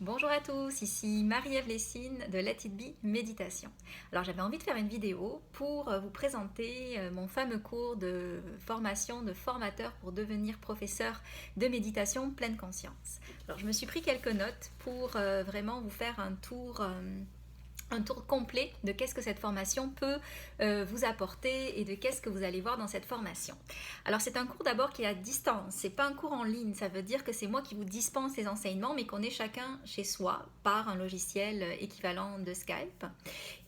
Bonjour à tous, ici Marie-Ève Lessine de Let It Be Méditation. Alors j'avais envie de faire une vidéo pour vous présenter mon fameux cours de formation de formateur pour devenir professeur de méditation pleine conscience. Alors je me suis pris quelques notes pour vraiment vous faire un tour complet de qu'est-ce que cette formation peut vous apporter et de qu'est-ce que vous allez voir dans cette formation. Alors c'est un cours d'abord qui est à distance, c'est pas un cours en ligne, ça veut dire que c'est moi qui vous dispense les enseignements mais qu'on est chacun chez soi par un logiciel équivalent de Skype.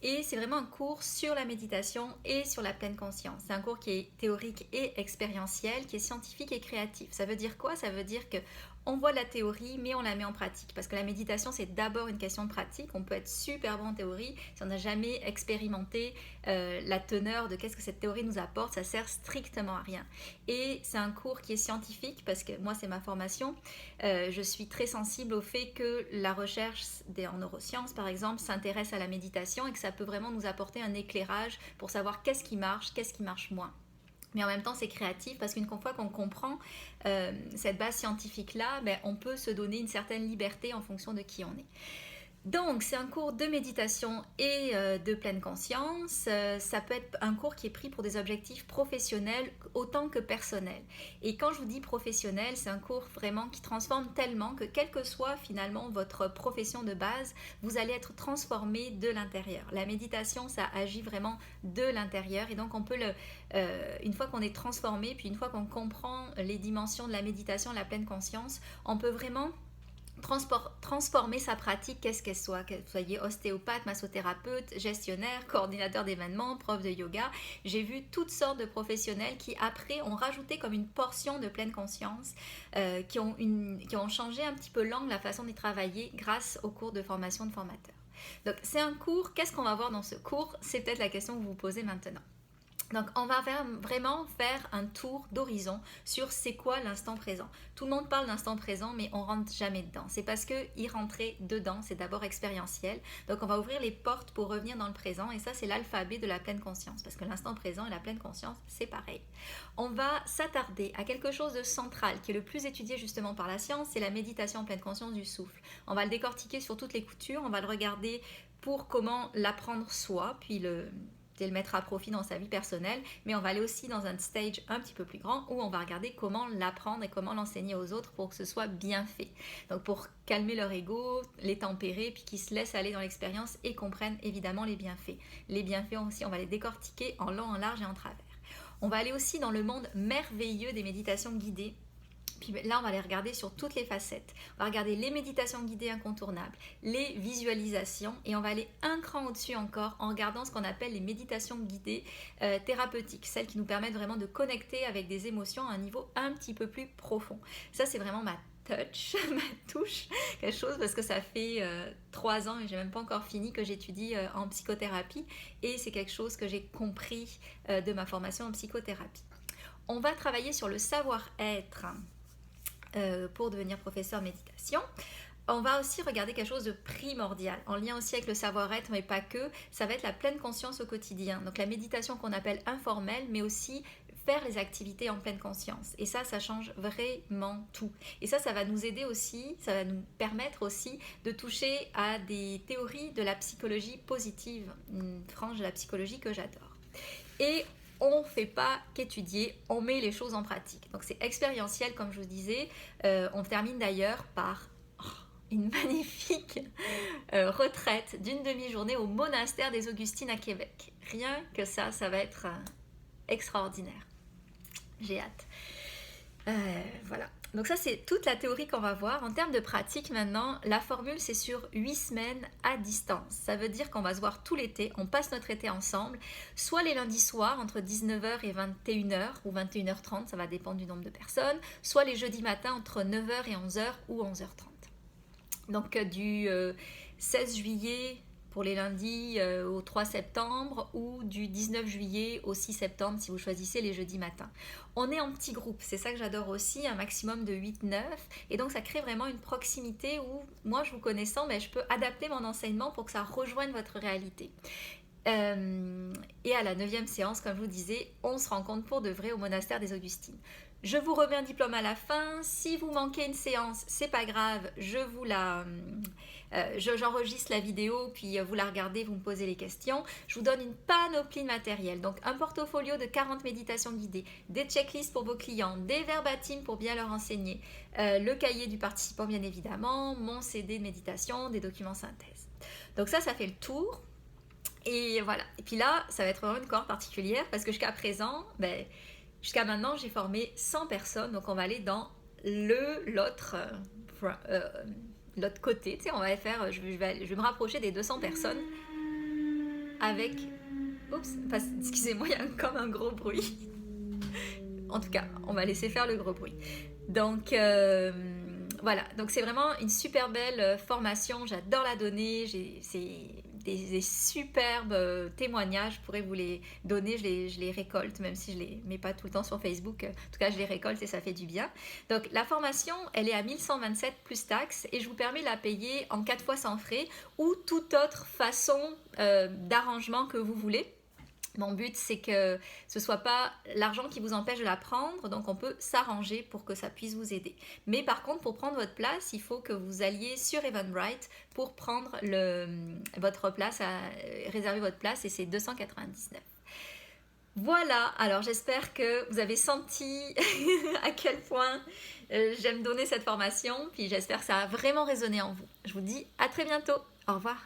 Et c'est vraiment un cours sur la méditation et sur la pleine conscience. C'est un cours qui est théorique et expérientiel, qui est scientifique et créatif. Ça veut dire quoi? Ça veut dire que on voit la théorie, mais on la met en pratique. Parce que la méditation, c'est d'abord une question de pratique. On peut être super bon en théorie. Si on n'a jamais expérimenté la teneur de qu'est-ce que cette théorie nous apporte, ça sert strictement à rien. Et c'est un cours qui est scientifique, parce que moi, c'est ma formation. Je suis très sensible au fait que la recherche en neurosciences, par exemple, s'intéresse à la méditation et que ça peut vraiment nous apporter un éclairage pour savoir qu'est-ce qui marche moins. Mais en même temps, c'est créatif parce qu'une fois qu'on comprend cette base scientifique-là, on peut se donner une certaine liberté en fonction de qui on est. Donc, c'est un cours de méditation et de pleine conscience. Ça peut être un cours qui est pris pour des objectifs professionnels autant que personnels. Et quand je vous dis professionnel, c'est un cours vraiment qui transforme tellement que quelle que soit finalement votre profession de base, vous allez être transformé de l'intérieur. La méditation, ça agit vraiment de l'intérieur et donc on peut une fois qu'on est transformé, puis une fois qu'on comprend les dimensions de la méditation, la pleine conscience, on peut vraiment transformer sa pratique, qu'est-ce qu'elle soit, que vous soyez ostéopathe, massothérapeute, gestionnaire, coordinateur d'événements, prof de yoga. J'ai vu toutes sortes de professionnels qui après ont rajouté comme une portion de pleine conscience, qui ont changé un petit peu l'angle, la façon de travailler grâce au cours de formation de formateur. Donc c'est un cours, qu'est-ce qu'on va voir dans ce cours? C'est peut-être la question que vous vous posez maintenant. Donc on va vraiment faire un tour d'horizon sur c'est quoi l'instant présent. Tout le monde parle d'instant présent mais on rentre jamais dedans. C'est parce que y rentrer dedans c'est d'abord expérientiel. Donc on va ouvrir les portes pour revenir dans le présent et ça c'est l'alphabet de la pleine conscience parce que l'instant présent et la pleine conscience c'est pareil. On va s'attarder à quelque chose de central qui est le plus étudié justement par la science, c'est la méditation en pleine conscience du souffle. On va le décortiquer sur toutes les coutures, on va le regarder pour comment l'apprendre soi, puis le mettre à profit dans sa vie personnelle, mais on va aller aussi dans un stage un petit peu plus grand où on va regarder comment l'apprendre et comment l'enseigner aux autres pour que ce soit bien fait. Donc pour calmer leur ego, les tempérer, puis qu'ils se laissent aller dans l'expérience et comprennent évidemment les bienfaits. Les bienfaits aussi, on va les décortiquer en long, en large et en travers. On va aller aussi dans le monde merveilleux des méditations guidées. Puis là, on va les regarder sur toutes les facettes. On va regarder les méditations guidées incontournables, les visualisations, et on va aller un cran au-dessus encore en regardant ce qu'on appelle les méditations guidées thérapeutiques, celles qui nous permettent vraiment de connecter avec des émotions à un niveau un petit peu plus profond. Ça, c'est vraiment ma touch, ma touche, quelque chose, parce que ça fait 3 ans et j'ai même pas encore fini que j'étudie en psychothérapie, et c'est quelque chose que j'ai compris de ma formation en psychothérapie. On va travailler sur le savoir-être pour devenir professeur méditation. On va aussi regarder quelque chose de primordial, en lien aussi avec le savoir-être, mais pas que, ça va être la pleine conscience au quotidien. Donc la méditation qu'on appelle informelle, mais aussi faire les activités en pleine conscience. Et ça change vraiment tout. Et ça va nous aider aussi, ça va nous permettre aussi de toucher à des théories de la psychologie positive, une frange de la psychologie que j'adore. Et on ne fait pas qu'étudier, on met les choses en pratique. Donc c'est expérientiel comme je vous disais. On termine d'ailleurs par une magnifique retraite d'une demi-journée au monastère des Augustines à Québec. Rien que ça va être extraordinaire. J'ai hâte. Voilà. Donc ça, c'est toute la théorie qu'on va voir. En termes de pratique maintenant, la formule, c'est sur 8 semaines à distance. Ça veut dire qu'on va se voir tout l'été, on passe notre été ensemble, soit les lundis soirs entre 19h et 21h ou 21h30, ça va dépendre du nombre de personnes, soit les jeudis matins entre 9h et 11h ou 11h30. Donc du 16 juillet pour les lundis au 3 septembre ou du 19 juillet au 6 septembre si vous choisissez les jeudis matins. On est en petits groupes, c'est ça que j'adore aussi, un maximum de 8-9 et donc ça crée vraiment une proximité où moi je vous connaissant, je peux adapter mon enseignement pour que ça rejoigne votre réalité. Et à la 9e séance, comme je vous disais, on se rencontre pour de vrai au monastère des Augustines. Je vous remets un diplôme à la fin. Si vous manquez une séance, c'est pas grave, j'enregistre la vidéo, puis vous la regardez, vous me posez les questions. Je vous donne une panoplie de matériel, donc un portfolio de 40 méditations guidées, des checklists pour vos clients, des verbatims pour bien leur enseigner, le cahier du participant bien évidemment, mon CD de méditation, des documents synthèse. Donc ça fait le tour. Et voilà. Et puis là, ça va être vraiment une cohorte particulière parce que jusqu'à présent, jusqu'à maintenant, j'ai formé 100 personnes. Donc on va aller dans l'autre côté. Tu sais, on va faire, je vais me rapprocher des 200 personnes avec... Oups, excusez-moi, il y a comme un gros bruit. En tout cas, on va laisser faire le gros bruit. Donc... voilà, donc c'est vraiment une super belle formation, j'adore la donner, c'est des superbes témoignages, je pourrais vous les donner, je les récolte, même si je ne les mets pas tout le temps sur Facebook, en tout cas je les récolte et ça fait du bien. Donc la formation, elle est à 1127 plus taxes et je vous permets de la payer en 4 fois sans frais ou toute autre façon d'arrangement que vous voulez. Mon but, c'est que ce ne soit pas l'argent qui vous empêche de la prendre, donc on peut s'arranger pour que ça puisse vous aider. Mais par contre, pour prendre votre place, il faut que vous alliez sur Eventbrite pour prendre votre place, réserver votre place, et c'est 299. Voilà, alors j'espère que vous avez senti à quel point j'aime donner cette formation, puis j'espère que ça a vraiment résonné en vous. Je vous dis à très bientôt, au revoir.